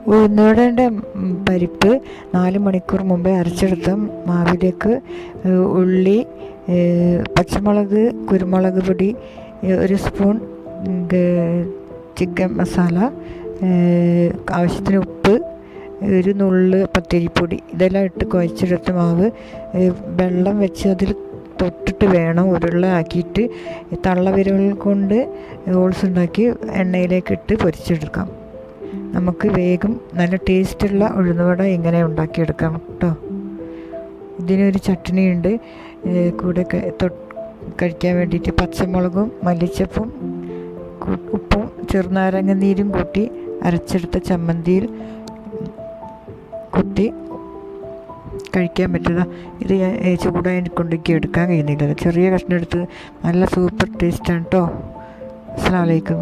ഉഴുന്നുവടേൻ്റെ പരിപ്പ് 4 മണിക്കൂർ മുമ്പേ അരച്ചെടുത്ത മാവിലേക്ക് ഉള്ളി, പച്ചമുളക്, കുരുമുളക് പൊടി, 1 സ്പൂൺ ചിക്കൻ മസാല, ആവശ്യത്തിന് ഉപ്പ്, 1 നുള്ള് പത്തിരിപ്പൊടി ഇതെല്ലാം ഇട്ട് കുഴച്ചെടുത്ത മാവ് വെള്ളം വെച്ച് അതിൽ തൊട്ടിട്ട് വേണം ഉരുള ആക്കിയിട്ട് തള്ളവിരലുകൾ കൊണ്ട് ഹോൾസ് ഉണ്ടാക്കി എണ്ണയിലേക്ക് ഇട്ട് പൊരിച്ചെടുക്കാം. നമുക്ക് വേഗം നല്ല ടേസ്റ്റുള്ള ഉഴുന്നുവട ഇങ്ങനെ ഉണ്ടാക്കിയെടുക്കാം കേട്ടോ. ഇതിനൊരു ചട്നി ഉണ്ട് കൂടെ കഴിക്കാൻ വേണ്ടിയിട്ട്. പച്ചമുളകും മല്ലിച്ചപ്പും ഉപ്പും ചെറുനാരങ്ങ നീരും കൂട്ടി അരച്ചെടുത്ത ചമ്മന്തിയിൽ കുത്തി കഴിക്കാൻ പറ്റുക. ഇത് ചൂടായി എനിക്കുണ്ടെങ്കിൽ എടുക്കാൻ കഴിയുന്നില്ല. ചെറിയ കഷ്ണം എടുത്ത് നല്ല സൂപ്പർ ടേസ്റ്റാണ് കേട്ടോ. അസ്സലാമു അലൈക്കും.